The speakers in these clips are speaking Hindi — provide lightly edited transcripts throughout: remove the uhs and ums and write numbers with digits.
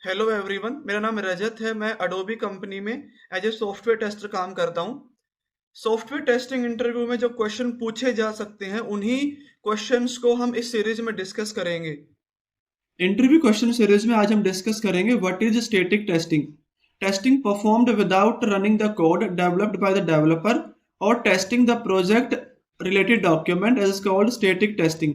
हेलो एवरीवन, मेरा नाम रजत है। मैं अडोबी कंपनी में एज ए सॉफ्टवेयर टेस्टर काम करता हूँ। सॉफ्टवेयर टेस्टिंग इंटरव्यू में जो क्वेश्चन पूछे जा सकते हैं उन्हीं क्वेश्चंस को हम इस सीरीज में डिस्कस करेंगे। इंटरव्यू क्वेश्चन सीरीज में आज हम डिस्कस करेंगे what is static testing. Testing performed without running the code developed by the developer और testing the project related document is called static testing.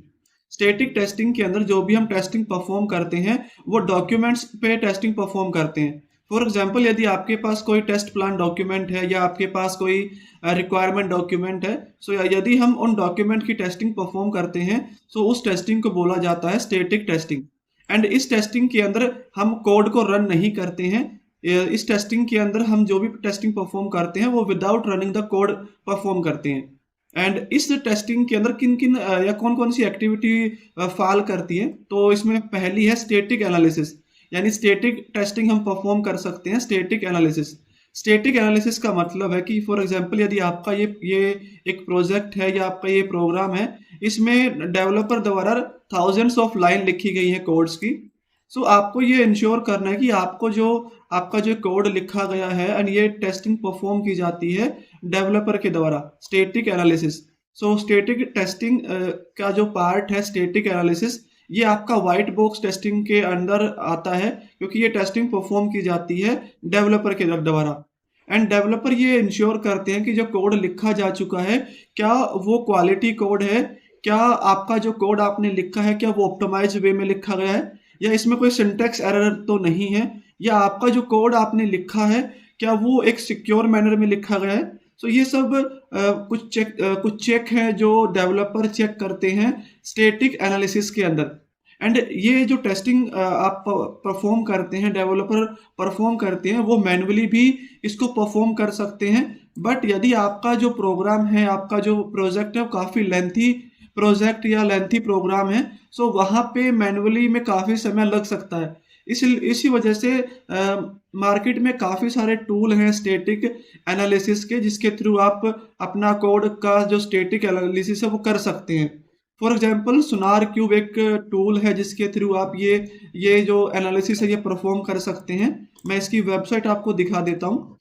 Static testing के अंदर जो भी हम टेस्टिंग परफॉर्म करते हैं वो डॉक्यूमेंट्स पे टेस्टिंग परफॉर्म करते हैं। फॉर एग्जाम्पल, यदि आपके पास कोई टेस्ट प्लान डॉक्यूमेंट है या आपके पास कोई रिक्वायरमेंट डॉक्यूमेंट है, सो यदि हम उन डॉक्यूमेंट की टेस्टिंग परफॉर्म करते हैं तो उस टेस्टिंग को बोला जाता है स्टैटिक टेस्टिंग। एंड इस टेस्टिंग के अंदर हम कोड को रन नहीं करते हैं। इस टेस्टिंग के अंदर हम जो भी टेस्टिंग परफॉर्म करते हैं वो without running the code perform करते हैं। एंड इस टेस्टिंग के अंदर किन किन या कौन कौन सी एक्टिविटी फॉल करती है, तो इसमें पहली है स्टैटिक एनालिसिस। यानी स्टैटिक टेस्टिंग हम परफॉर्म कर सकते हैं स्टैटिक एनालिसिस। स्टैटिक एनालिसिस का मतलब है कि फॉर एग्जांपल यदि आपका ये एक प्रोजेक्ट है या आपका ये प्रोग्राम है, इसमें डेवलपर द्वारा थाउजेंड्स ऑफ लाइन लिखी गई है कोड्स की। सो आपको ये इंश्योर करना है कि आपका जो कोड लिखा गया है एंड ये टेस्टिंग परफॉर्म की जाती है डेवलपर के द्वारा, static analysis. So static testing का जो पार्ट है स्टैटिक एनालिसिस, ये आपका व्हाइट बॉक्स टेस्टिंग के अंदर आता है क्योंकि ये टेस्टिंग परफॉर्म की जाती है डेवलपर के द्वारा। एंड डेवलपर ये इंश्योर करते हैं कि जो कोड लिखा जा चुका है क्या वो क्वालिटी कोड है, क्या आपका जो कोड आपने लिखा है क्या वो ऑप्टिमाइज वे में लिखा गया है, या इसमें कोई सिंटैक्स एरर तो नहीं है, या आपका जो कोड आपने लिखा है क्या वो एक सिक्योर मैनर में लिखा गया है। सो ये सब कुछ चेक है जो डेवलपर चेक करते हैं स्टैटिक एनालिसिस के अंदर। एंड ये जो टेस्टिंग आप परफॉर्म करते हैं, डेवलपर परफॉर्म करते हैं, वो मैन्युअली भी इसको परफॉर्म कर सकते हैं। बट यदि आपका जो प्रोग्राम है, आपका जो प्रोजेक्ट है वो काफ़ी लेंथी प्रोजेक्ट या लेंथी प्रोग्राम है, सो वहाँ पे मैन्युअली में काफ़ी समय लग सकता है। इसी वजह से मार्केट में काफ़ी सारे टूल हैं स्टैटिक एनालिसिस के, जिसके थ्रू आप अपना कोड का जो स्टैटिक एनालिसिस है वो कर सकते हैं। फॉर एग्जांपल, सोनार क्यूब एक टूल है जिसके थ्रू आप ये जो एनालिसिस है ये परफॉर्म कर सकते हैं। मैं इसकी वेबसाइट आपको दिखा देता हूँ।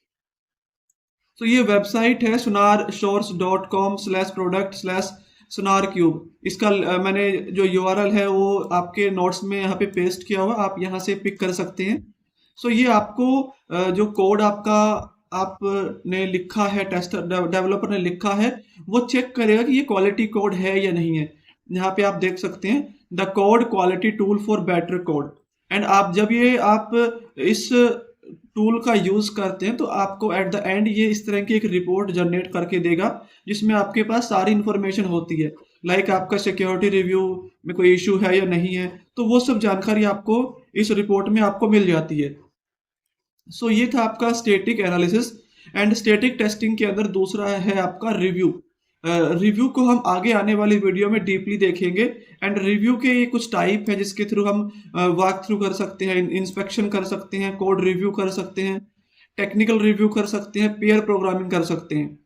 तो ये वेबसाइट है sonarsource.com/product/sonar cube। इसका मैंने जो यूआरएल है वो आपके नोट्स में यहाँ पे पेस्ट किया हुआ, आप यहाँ से पिक कर सकते हैं। सो ये आपको जो कोड आपका आपने लिखा है, टेस्टर डेवलपर ने लिखा है, वो चेक करेगा कि ये क्वालिटी कोड है या नहीं है। यहाँ पे आप देख सकते हैं the code quality tool for better code. And आप जब ये आप इस टूल का यूज करते हैं तो आपको एट द एंड ये इस तरह की एक रिपोर्ट जनरेट करके देगा जिसमें आपके पास सारी इंफॉर्मेशन होती है। लाइक आपका सिक्योरिटी रिव्यू में कोई इशू है या नहीं है, तो वो सब जानकारी आपको इस रिपोर्ट में आपको मिल जाती है। सो ये था आपका static analysis. And static testing के अंदर दूसरा है आपका रिव्यू। रिव्यू को हम आगे आने वाली वीडियो में डीपली देखेंगे। एंड रिव्यू के ये कुछ टाइप है जिसके थ्रू हम वॉक थ्रू कर सकते हैं, इंस्पेक्शन कर सकते हैं, कोड रिव्यू कर सकते हैं, टेक्निकल रिव्यू कर सकते हैं, पेयर प्रोग्रामिंग कर सकते हैं।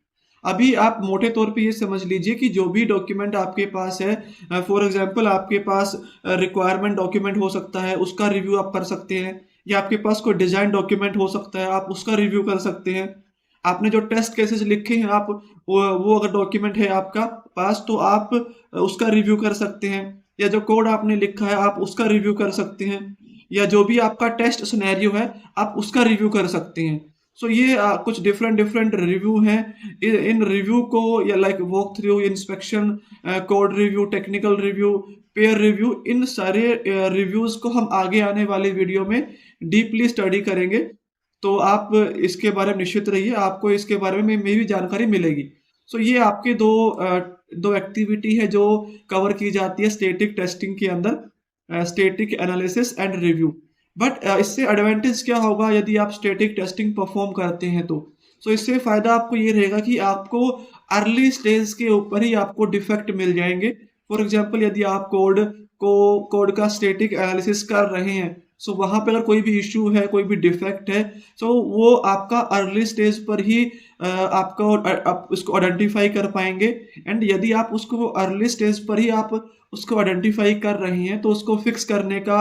अभी आप मोटे तौर पे ये समझ लीजिए कि जो भी डॉक्यूमेंट आपके पास है, फॉर एग्जांपल आपके पास रिक्वायरमेंट डॉक्यूमेंट हो सकता है, उसका रिव्यू आप कर सकते हैं, या आपके पास कोई डिजाइन डॉक्यूमेंट हो सकता है, आप उसका रिव्यू कर सकते हैं। आपने जो टेस्ट केसेस लिखे हैं, आप वो अगर डॉक्यूमेंट है आपका पास तो आप उसका रिव्यू कर सकते हैं, या जो कोड आपने लिखा है आप उसका रिव्यू कर सकते हैं, या जो भी आपका टेस्ट सिनेरियो है आप उसका रिव्यू कर सकते हैं। सो ये कुछ डिफरेंट डिफरेंट रिव्यू हैं। इन रिव्यू को या like walk through, inspection, code review, technical review, pair review, इन सारे रिव्यूज को हम आगे आने वाली वीडियो में डीपली स्टडी करेंगे। तो आप इसके बारे में निश्चित रहिए, आपको इसके बारे में भी जानकारी मिलेगी। सो ये आपके दो एक्टिविटी है जो कवर की जाती है स्टैटिक टेस्टिंग के अंदर, static analysis and review. But इससे एडवांटेज क्या होगा यदि आप स्टैटिक टेस्टिंग परफॉर्म करते हैं तो? सो इससे फ़ायदा आपको ये रहेगा कि आपको अर्ली स्टेज के ऊपर ही आपको डिफेक्ट मिल जाएंगे। फॉर एग्जांपल, यदि आप कोड का स्टैटिक एनालिसिस कर रहे हैं, सो वहाँ पे अगर कोई भी इशू है, कोई भी डिफेक्ट है, सो वो आपका अर्ली स्टेज पर ही आपको आप उसको आइडेंटिफाई कर पाएंगे। एंड यदि आप उसको अर्ली स्टेज पर ही आप उसको आइडेंटिफाई कर रहे हैं तो उसको फिक्स करने का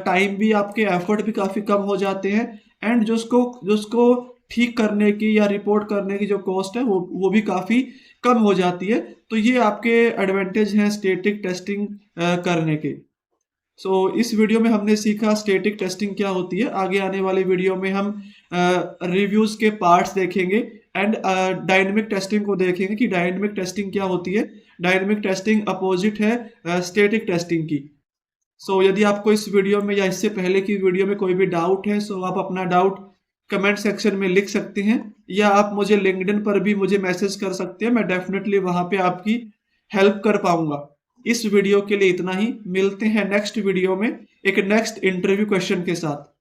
टाइम भी, आपके एफर्ट भी काफ़ी कम हो जाते हैं। एंड जो उसको ठीक करने की या रिपोर्ट करने की जो कॉस्ट है वो भी काफ़ी कम हो जाती है। तो ये आपके एडवांटेज हैं स्टैटिक टेस्टिंग करने के। इस वीडियो में हमने सीखा स्टैटिक टेस्टिंग क्या होती है। आगे आने वाले वीडियो में हम रिव्यूज के पार्ट्स देखेंगे एंड डायनेमिक टेस्टिंग को देखेंगे कि डायनेमिक टेस्टिंग क्या होती है। डायनेमिक टेस्टिंग अपोजिट है स्टैटिक टेस्टिंग की। यदि आपको इस वीडियो में या इससे पहले की वीडियो में कोई भी डाउट है, आप अपना डाउट कमेंट सेक्शन में लिख सकते हैं, या आप मुझे लिंक्डइन पर भी मुझे मैसेज कर सकते हैं। मैं डेफिनेटली वहां पे आपकी हेल्प कर पाऊंगा। इस वीडियो के लिए इतना ही। मिलते हैं नेक्स्ट वीडियो में एक नेक्स्ट इंटरव्यू क्वेश्चन के साथ।